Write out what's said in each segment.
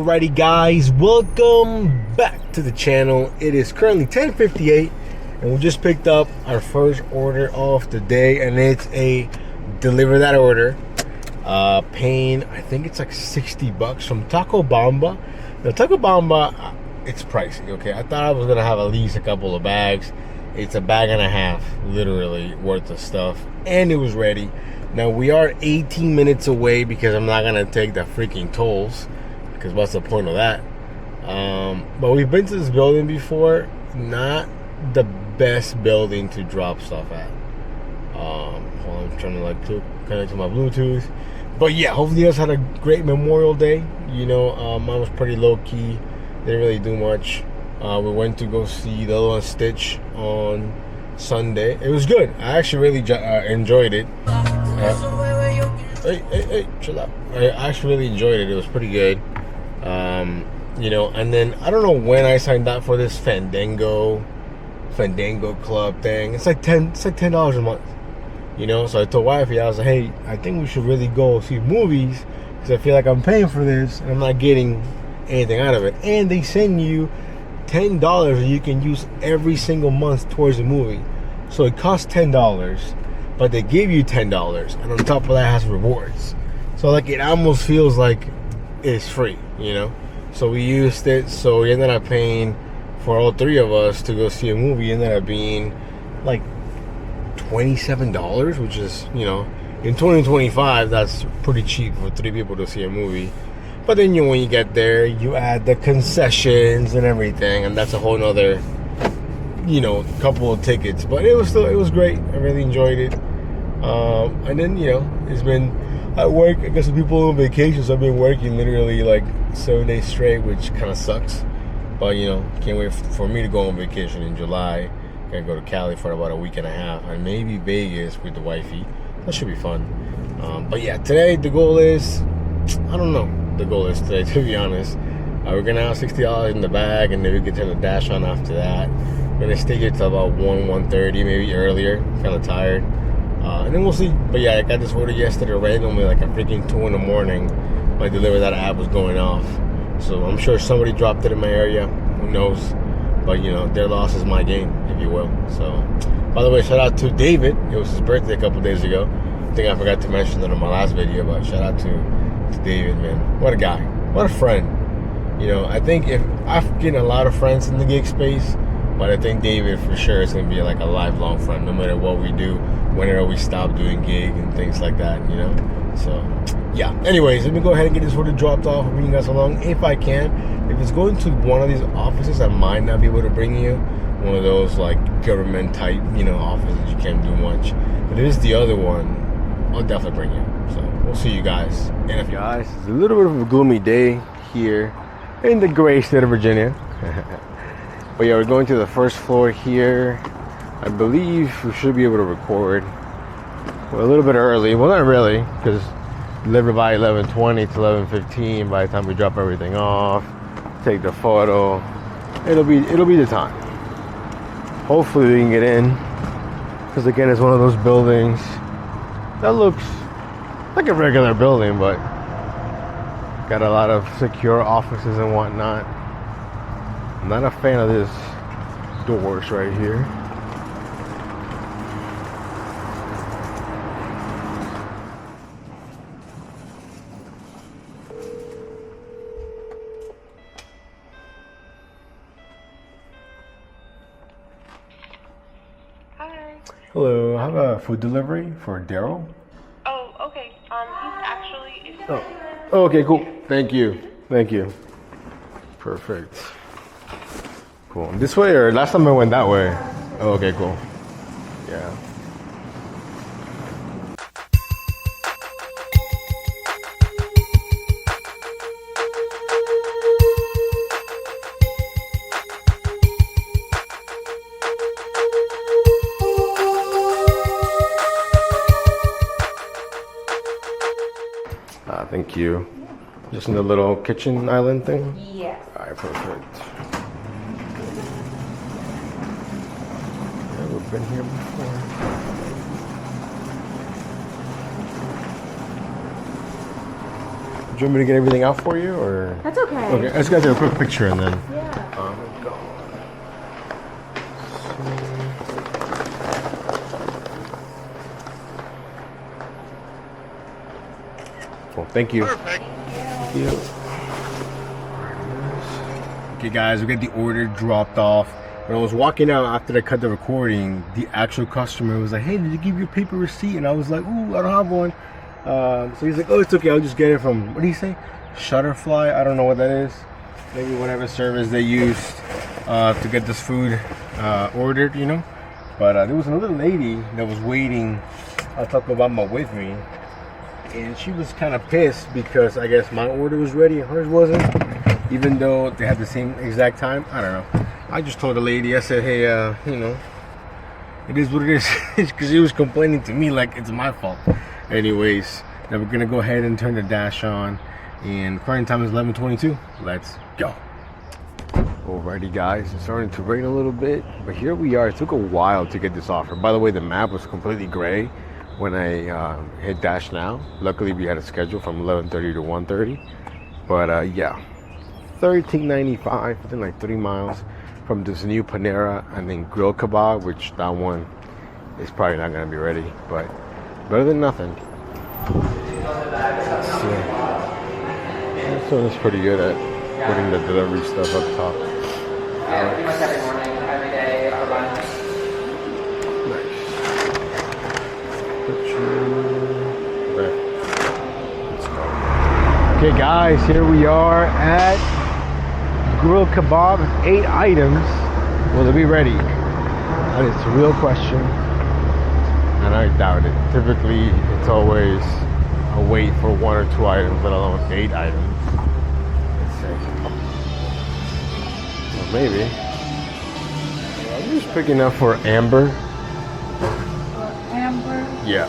Alrighty guys, welcome back to the channel. It is currently 10:58 and we just picked up our first order of the day, and it's a deliver that order. Paying, I think it's like $60 from Taco Bamba. Now Taco Bamba, it's pricey, okay? I thought I was gonna have at least a couple of bags. It's a bag and a half, literally, worth of stuff, and it was ready. Now we are 18 minutes away because I'm not gonna take the freaking tolls, because what's the point of that? But we've been to this building before. Not the best building to drop stuff at. Hold on, I'm trying to like connect to my Bluetooth. But yeah, hopefully you guys had a great Memorial Day. You know, mine was pretty low key. Didn't really do much. We went to go see the other one, Stitch, on Sunday. It was good. I actually really enjoyed it. Hey, chill out. I actually really enjoyed it. It was pretty good. You know, and then I don't know when I signed up for this Fandango Club thing. It's like $10 a month. You know, so I told wifey, I was like, hey, I think we should really go see movies because I feel like I'm paying for this and I'm not getting anything out of it. And they send you $10 that you can use every single month towards the movie. So it costs $10, but they give you $10, and on top of that it has rewards. So like it almost feels like it's free, you know. So we used it. So we ended up paying for all three of us to go see a movie. It ended up being like $27, which is, you know, in 2025 that's pretty cheap for three people to see a movie. But then when you get there, you add the concessions and everything, and that's a whole nother, you know, couple of tickets. But it was great. I really enjoyed it. And then, you know, it's been at work. I guess people on vacation, so I've been working literally like 7 days straight, which kind of sucks. But, you know, can't wait for me to go on vacation in July. Gonna go to Cali for about a week and a half, and maybe Vegas with the wifey. That should be fun. But yeah, today the goal is, I don't know the goal is today, to be honest. We're gonna have $60 in the bag, and then we can turn the dash on after that. We're gonna stay here till about 1:30, maybe earlier. Kind of tired, and then we'll see. But yeah, I got this order yesterday randomly, like a freaking 2 in the morning. My deliver that app was going off, so I'm sure somebody dropped it in my area. Who knows? But you know, their loss is my gain, if you will. So, by the way, shout out to David. It was his birthday a couple days ago. I think I forgot to mention that in my last video, but shout out to David, man. What a guy. What a friend. You know, I think if I've gained a lot of friends in the gig space, but I think David for sure is going to be like a lifelong friend, no matter what we do, whenever we stop doing gig and things like that, you know. So, yeah. Anyways, let me go ahead and get this order dropped off and bring you guys along if I can. If it's going to one of these offices, I might not be able to bring you. One of those like government type, you know, offices you can't do much. But if it's the other one, I'll definitely bring you. So we'll see you guys. And if guys, it's a little bit of a gloomy day here in the great state of Virginia. But yeah, we're going to the first floor here. I believe we should be able to record. Well, a little bit early. Well, not really, because deliver by 11:20 to 11:15. By the time we drop everything off, take the photo, it'll be the time. Hopefully we can get in, because again, it's one of those buildings that looks like a regular building, but got a lot of secure offices and whatnot. I'm not a fan of this doors right here. Hello, I have a food delivery for Daryl. Oh, okay. He's actually... Oh, okay, cool. Thank you. Perfect. Cool. This way, or last time I went that way? Oh, okay, cool. Yeah. Thank you. Just in the little kitchen island thing? Yes. Alright, perfect. Yeah, we've been here before. Do you want me to get everything out for you, or? That's okay. Okay, let's go take a quick picture and then. Yeah. Let's go. Cool. Thank you. Perfect. Thank you. Okay, guys, we got the order dropped off. When I was walking out after I cut the recording, the actual customer was like, "Hey, did you give your paper receipt?" And I was like, "Ooh, I don't have one." So he's like, "Oh, it's okay. I'll just get it from, what do you say? Shutterfly? I don't know what that is. Maybe whatever service they used to get this food ordered, you know." But there was another lady that was waiting at Taco Bamba with me, and she was kind of pissed because I guess my order was ready and hers wasn't, even though they had the same exact time. I don't know. I just told the lady, I said, "Hey, you know, it is what it is," because she was complaining to me like it's my fault. Anyways, now we're gonna go ahead and turn the dash on, and current time is 11:22. Let's go. Alrighty, guys, it's starting to rain a little bit, but here we are. It took a while to get this offer. By the way, the map was completely gray when I hit dash now. Luckily, we had a schedule from 11:30 to 1:30. But yeah, $13.95, I think like 3 miles from this new Panera and then grill kebab, which that one is probably not gonna be ready, but better than nothing. Let's see. This one is pretty good at putting the delivery stuff up top. Yeah, pretty much every morning, every day, our lunch. Okay, guys, here we are at grill kebab. 8 items. Will they be ready? That is a real question, and I doubt it. Typically, it's always a wait for 1 or 2 items, let alone 8 items. Let's see. Well, maybe. I'm just picking up for Amber. Amber. Yeah.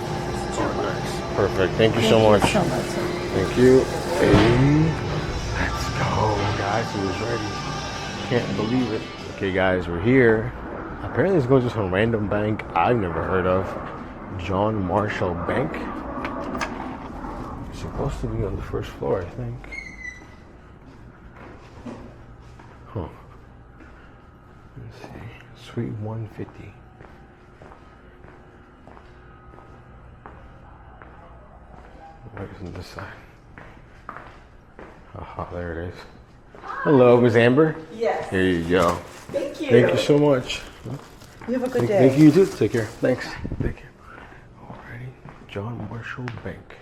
Oh, nice. Perfect. Thank you so much. Thank you. Hey, let's go, guys. It was ready. Can't believe it. Okay, guys, we're here. Apparently, it's going to some random bank I've never heard of. John Marshall Bank. It's supposed to be on the first floor, I think. Huh. Let's see. Suite 150. Where is this side? Aha, there it is. Hello, Miss Amber. Yes. Here you go. Thank you. Thank you so much. You have a good day. Thank you, you too. Take care. Thanks. Thank you. Alrighty. John Marshall Bank.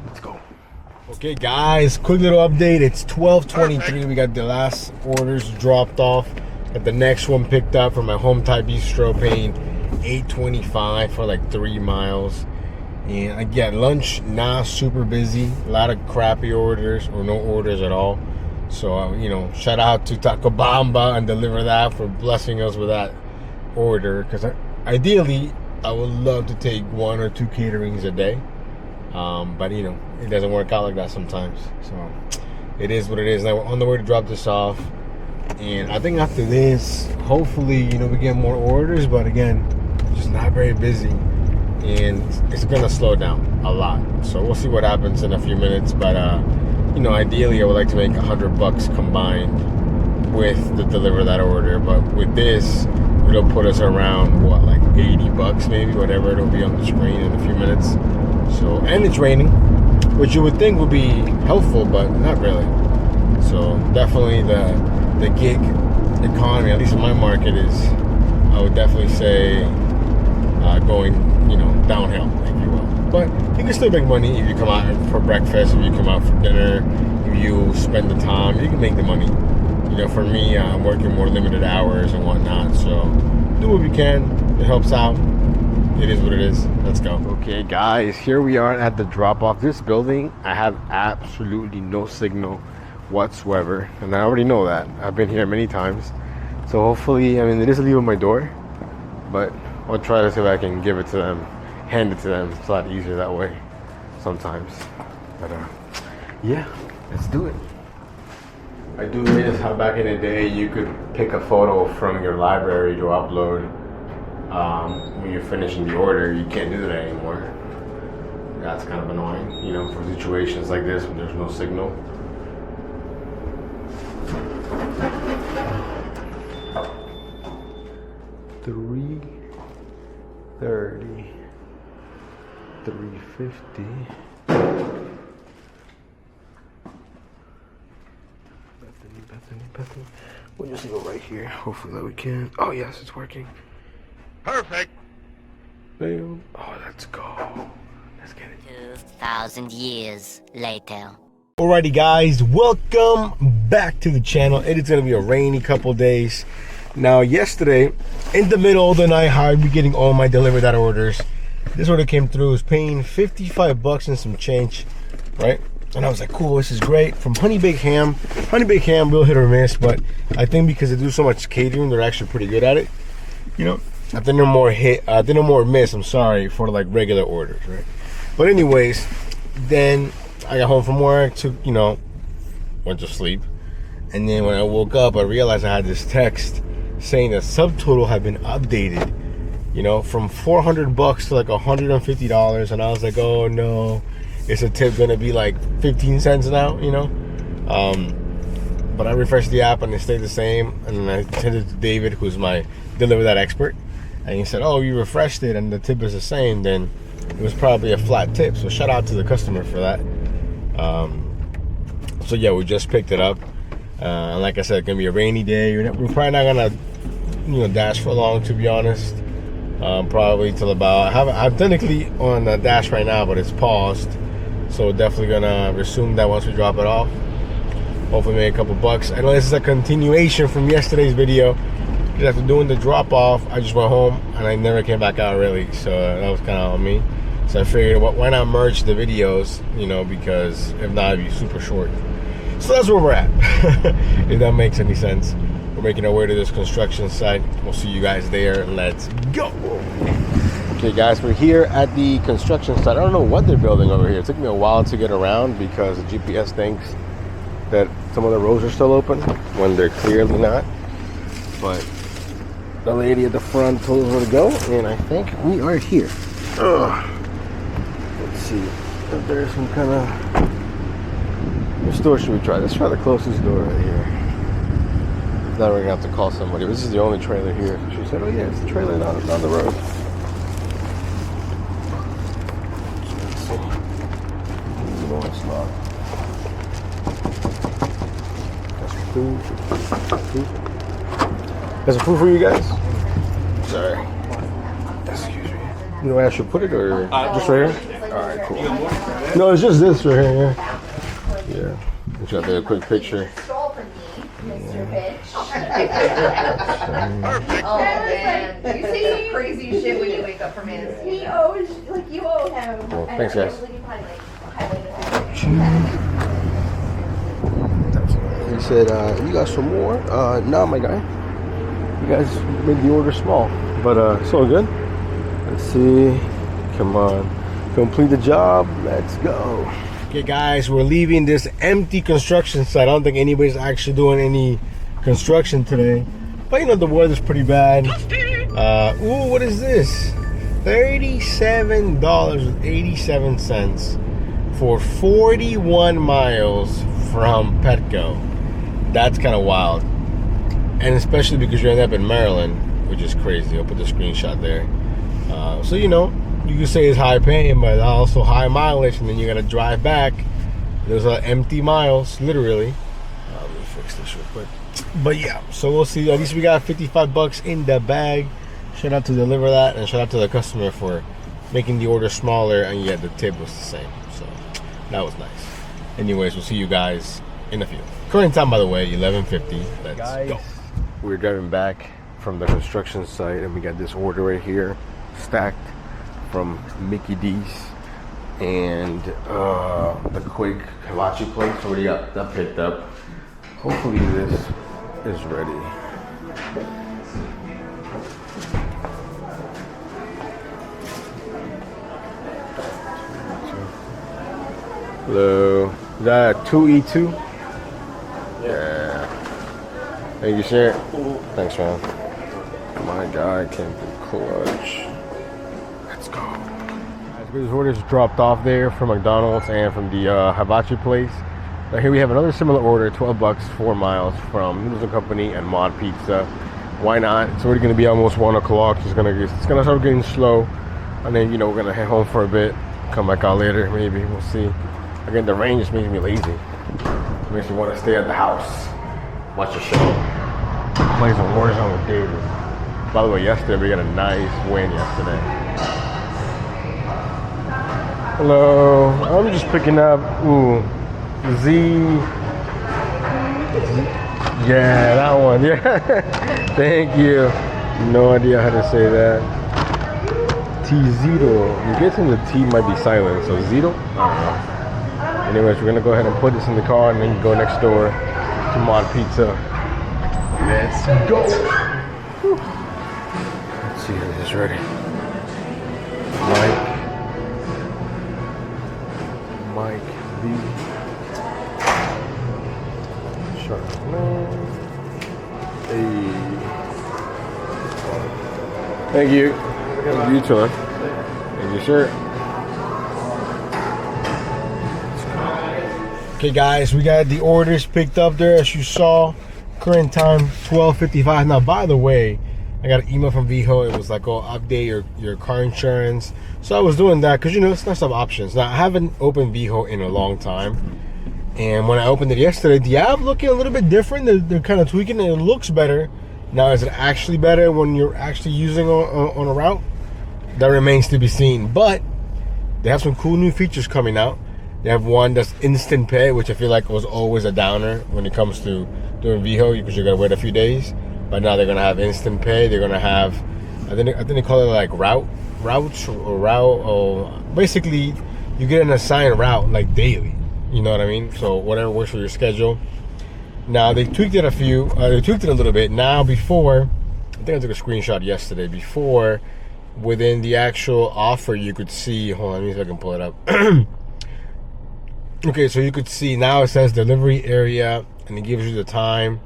Let's go. Okay, guys. Quick little update. It's 12:23. We got the last orders dropped off. Got the next one picked up from my home type bistro, paying $8.25 for like 3 miles. And again, lunch not super busy. A lot of crappy orders or no orders at all. So you know, shout out to Taco Bamba and Deliver That for blessing us with that order. Because ideally, I would love to take 1 or 2 caterings a day. But you know, it doesn't work out like that sometimes. So it is what it is. Now we're on the way to drop this off. And I think after this, hopefully, you know, we get more orders. But again, just not very busy. And it's gonna slow down a lot, so we'll see what happens in a few minutes. But you know, ideally I would like to make $100 combined with the Deliver That order, but with this it'll put us around what, like $80 maybe, whatever it'll be on the screen in a few minutes. So, and it's raining, which you would think would be helpful, but not really. So definitely the gig economy, at least in my market, is, I would definitely say, going, you know, downhill, if you will. But you can still make money if you come out for breakfast, if you come out for dinner, if you spend the time, you can make the money. You know, for me, I'm working more limited hours and whatnot, so do what we can. It helps out. It is what it is. Let's go. Okay, guys, here we are at the drop-off. This building, I have absolutely no signal whatsoever, and I already know that. I've been here many times, so hopefully, I mean, it is a leave on my door, but I'll try to see if I can give it to them, hand it to them. It's a lot easier that way sometimes. But yeah, let's do it. I do miss how back in the day you could pick a photo from your library to upload when you're finishing the order. You can't do that anymore. That's kind of annoying, you know, for situations like this when there's no signal. $330, $350. Bethany. We'll just go right here. Hopefully that we can. Oh yes, it's working. Perfect. Bam. Oh, let's go. Let's get it. 2,000 years later. Alrighty guys, welcome back to the channel. It is going to be a rainy couple days. Now yesterday, in the middle of the night, how I'd be getting all my delivered orders. This order came through, it was paying 55 bucks and some change, right? And I was like, cool, this is great. From Honey Baked Ham. Honey Baked Ham will hit or miss, but I think because they do so much catering, they're actually pretty good at it. You know, I think they're more miss, I'm sorry, for like regular orders, right? But anyways, then I got home from work, took, you know, went to sleep. And then when I woke up, I realized I had this text saying the subtotal had been updated, you know, from 400 bucks to like $150. And I was like, oh no. Is a tip gonna be like 15 cents now, you know? But I refreshed the app and it stayed the same. And then I sent it to David, who's my Deliver That expert. And he said, oh, you refreshed it and the tip is the same, then it was probably a flat tip. So shout out to the customer for that. So yeah, we just picked it up. And like I said, it's gonna be a rainy day. We're probably not gonna, you know, dash for long, to be honest. Probably till about, I'm technically on the dash right now, but it's paused. So definitely gonna resume that once we drop it off. Hopefully make a couple bucks. I know this is a continuation from yesterday's video. Just after doing the drop off, I just went home and I never came back out really. So that was kind of on me. So I figured, why not merge the videos, you know, because if not, it'd be super short. So that's where we're at, if that makes any sense. We're making our way to this construction site. We'll see you guys there. Let's go. Okay guys, we're here at the construction site. I don't know what they're building over here. It took me a while to get around because the GPS thinks that some of the roads are still open when they're clearly not. But the lady at the front told us where to go, and I think we are here. Let's see if there's some kind of... Which door should we try? Let's try the closest door right here. Now we're gonna have to call somebody. This is the only trailer here. She said, oh yeah, it's the trailer down the road. Food. There's some food for you guys? Sorry. Excuse me. You know where I should put it, or just right here? Alright, cool. No, it's just this right here. Yeah. Just got a quick picture. Mr. Bitch. Oh man, you say some crazy shit when you wake up from it. He owes, like you owe him. Cool. Thanks, guys. He said, you got some more? No, my guy. You guys made the order small, but it's all good. Let's see. Come on. Complete the job. Let's go. Okay, guys, we're leaving this empty construction site. I don't think anybody's actually doing any construction today. But, you know, the weather's pretty bad. Ooh, what is this? $37.87 for 41 miles from Petco. That's kind of wild. And especially because you're up in Maryland, which is crazy. I'll put the screenshot there. So, you know, you could say it's high paying, but also high mileage, and then you gotta drive back. There's empty miles, literally. Let me fix this real quick. But yeah, so we'll see. At least we got 55 bucks in the bag. Shout out to Deliver That, and shout out to the customer for making the order smaller, and yet the tip was the same. So that was nice. Anyways, we'll see you guys in a few. Current time, by the way, 11:50. Let's go. We're driving back from the construction site, and we got this order right here, stacked from Mickey D's, and the quick hibachi plates already got that picked up. Hopefully this is ready. Hello, is that a 2E2? Yeah. Thank you, sir. Thanks, man. My guy came through clutch. Let's go. This order's dropped off there from McDonald's and from the hibachi place. Now here we have another similar order, 12 bucks, 4 miles from Noodles and Company and Mod Pizza. Why not? It's already gonna be almost 1 o'clock. It's gonna start getting slow, and then we're gonna head home for a bit. Come back out later, maybe. We'll see. Again, the rain just makes me lazy. It makes me want to stay at the house, watch a show, play some Warzone with David. By the way, yesterday we got a nice win yesterday. Hello, I'm just picking up, yeah, that one, yeah. Thank you. No idea how to say that. T-Zito. I'm guessing the T might be silent, so Zito? I don't know. Anyways, we're gonna go ahead and put this in the car and then go next door to Mod Pizza. Let's go. Whew. Let's see if this is ready. Mike B. Chardonnay. Hey. Thank you. You too. Thank you, sir. Okay, guys, we got the orders picked up there, as you saw. Current time 12:55. Now, by the way, I got an email from Viho. It was like, "Oh, update your car insurance." So I was doing that because it's nice to have options. Now, I haven't opened Viho in a long time, and when I opened it yesterday, the app looking a little bit different. They're kind of tweaking it. It looks better. Now, is it actually better when you're actually using on a route? That remains to be seen. But they have some cool new features coming out. They have one that's instant pay, which I feel like was always a downer when it comes to doing Viho, because you're gonna wait a few days. But now they're gonna have instant pay. They're gonna have, I think they call it like routes or route. Or basically, you get an assigned route like daily. You know what I mean? So whatever works for your schedule. Now they tweaked it they tweaked it a little bit. Now before, I think I took a screenshot yesterday. Before, within the actual offer, you could see. Hold on, let me see if I can pull it up. Okay, so you could see now it says delivery area, and it gives you the time,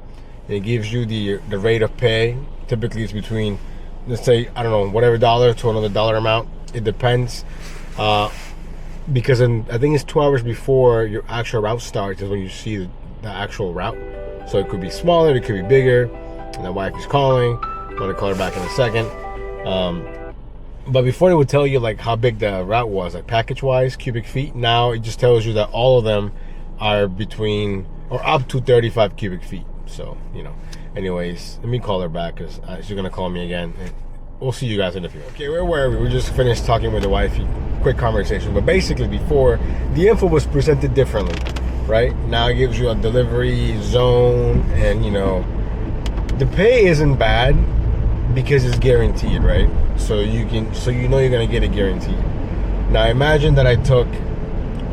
and it gives you the rate of pay. Typically, it's between, let's say, I don't know, whatever dollar to another dollar amount. It depends, because I think it's 2 hours before your actual route starts is when you see the actual route. So it could be smaller, it could be bigger. And my wife is calling. I'm gonna call her back in a second. But before it would tell you like how big the route was, like package wise, cubic feet. Now it just tells you that all of them are between or up to 35 cubic feet. So, anyways, let me call her back because she's gonna call me again. We'll see you guys in a few. Okay, where were we? We just finished talking with the wife. Quick conversation. But basically before, the info was presented differently, right? Now it gives you a delivery zone, and the pay isn't bad because it's guaranteed, right? So you're gonna get it guaranteed. Now imagine that I took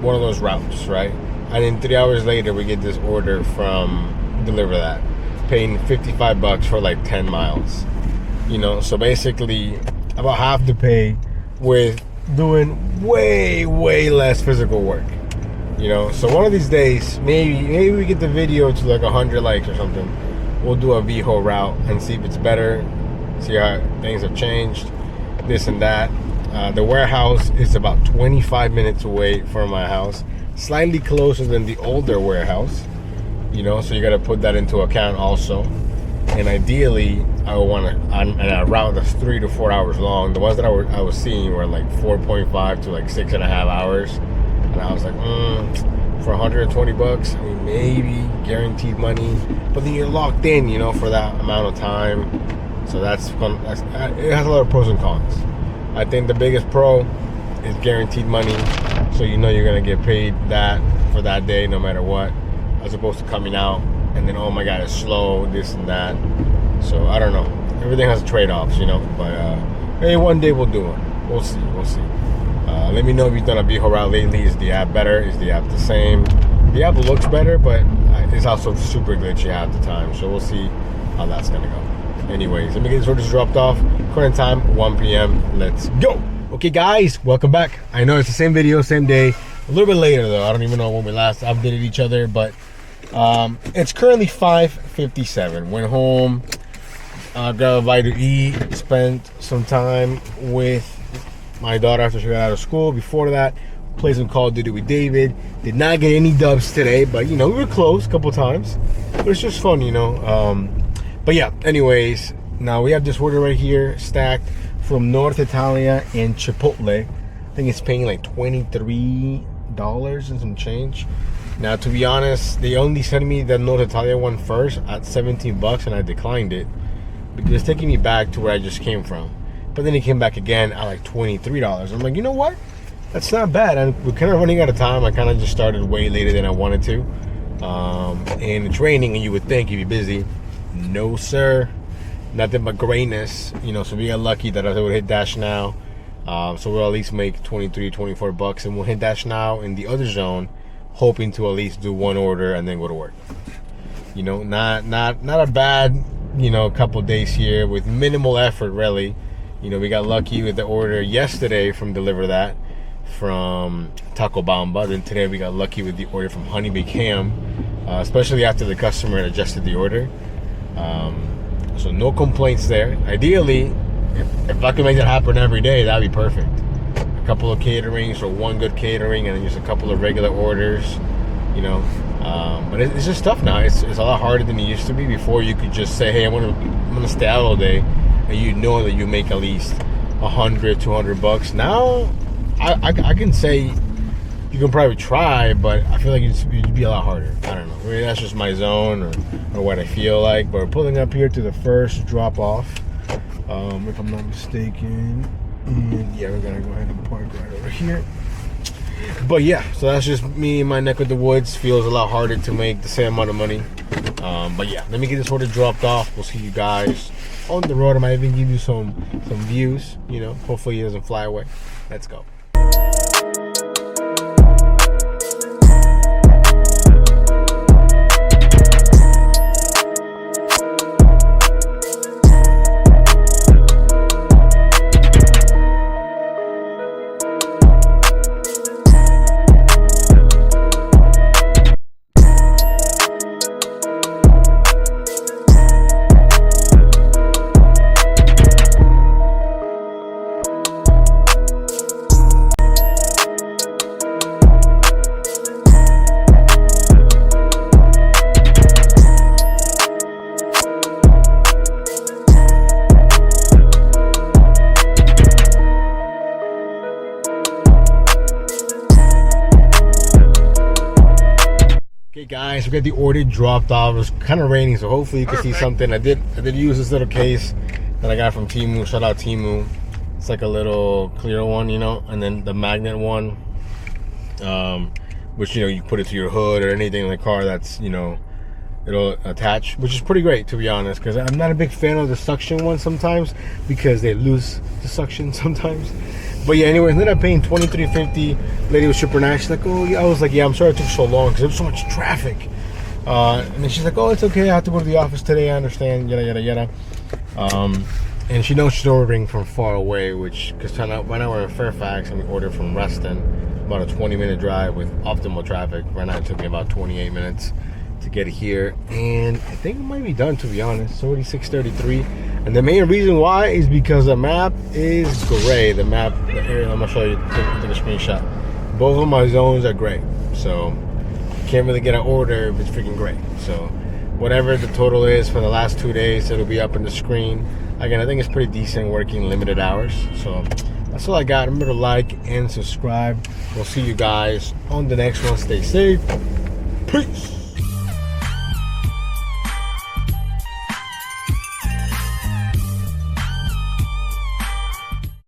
one of those routes, right? And then 3 hours later we get this order from Deliver That, paying 55 bucks for like 10 miles. So basically about half the pay with doing way less physical work. So one of these days, maybe we get the video to like 100 likes or something. We'll do a VHO route and see if it's better, see how things have changed, this and that. The warehouse is about 25 minutes away from my house, slightly closer than the older warehouse, so you got to put that into account also. And ideally, I would want a route that's 3 to 4 hours long. The ones that I was seeing were like 4.5 to like 6.5 hours, and I was like, for 120 bucks, I mean, maybe guaranteed money, but then you're locked in, for that amount of time. So it has a lot of pros and cons. I think the biggest pro is guaranteed money, so you're gonna get paid that for that day no matter what, as opposed to coming out and then, oh my god, it's slow, this and that. So I don't know, everything has trade-offs, but maybe one day we'll do one. We'll see. Let me know if you've done a VHO route lately. Is the app better? Is the app the same? The app looks better, but it's also super glitchy half the time, so we'll see how that's gonna go. Anyways, let me get this orders dropped off. Current time 1 p.m. Let's go. Okay guys, welcome back. I know it's the same video, same day, a little bit later though. I don't even know when we last updated each other, but it's currently 5:57. Went home, grabbed a bite to eat, spent some time with my daughter after she got out of school. Before that, played some Call of Duty with David. Did not get any dubs today, but we were close a couple times. But it's just fun, But yeah, anyways, now we have this order right here stacked from North Italia and Chipotle. I think it's paying like $23 and some change. Now, to be honest, they only sent me the North Italia one first at $17, and I declined it because it's taking me back to where I just came from. But then it came back again at like $23. I'm like, you know what? That's not bad. And we're kind of running out of time. I kind of just started way later than I wanted to. And it's raining, and you would think you'd be busy. No, sir. Nothing but grayness. So we got lucky that I was able to hit Dash Now. So we'll at least make $23-24, and we'll hit Dash Now in the other zone, hoping to at least do one order and then go to work. Not a bad couple days here with minimal effort, really. We got lucky with the order yesterday from Deliver That from Taco Bamba. Then today we got lucky with the order from Honey Baked Ham, especially after the customer adjusted the order. So no complaints there. Ideally, if I could make that happen every day, that'd be perfect. A couple of caterings or one good catering and then just a couple of regular orders, But it's just tough now. It's a lot harder than it used to be. Before, you could just say, hey, I'm gonna stay out all day, and you know that you make at least $100-200. Now, I can say you can probably try, but I feel like it'd be a lot harder. I don't know. Maybe that's just my zone or what I feel like. But we're pulling up here to the first drop off, if I'm not mistaken. And yeah, we're gonna go ahead and park right over here. But yeah, so that's just me in my neck of the woods. Feels a lot harder to make the same amount of money. But yeah, let me get this order dropped off. We'll see you guys on the road. I might even give you some views. Hopefully it doesn't fly away. Let's go. Okay guys, we got the order dropped off. It was kind of raining, so hopefully you can see something. I did use this little case that I got from Temu. Shout out Temu. It's like a little clear one, and then the magnet one, which you put it to your hood or anything in the car that's it'll attach, which is pretty great, to be honest, because I'm not a big fan of the suction one sometimes because they lose the suction sometimes. But yeah, anyway, ended up paying $23.50. Lady was super nice. She's like, oh, yeah. I was like, yeah, I'm sorry it took so long because there was so much traffic. And then she's like, oh, it's okay. I have to go to the office today. I understand. Yada, yada, yada. And she knows she's ordering from far away, because right now we're in Fairfax and we ordered from Reston, about a 20-minute drive with optimal traffic. Right now it took me about 28 minutes to get here. And I think it might be done, to be honest. It's already 6:33. And the main reason why is because the map is gray. The area, I'm gonna show you, take a screenshot. Both of my zones are gray, so can't really get an order if it's freaking gray. So whatever the total is for the last 2 days, it'll be up on the screen. Again, I think it's pretty decent working limited hours. So that's all I got. Remember to like and subscribe. We'll see you guys on the next one. Stay safe. Peace.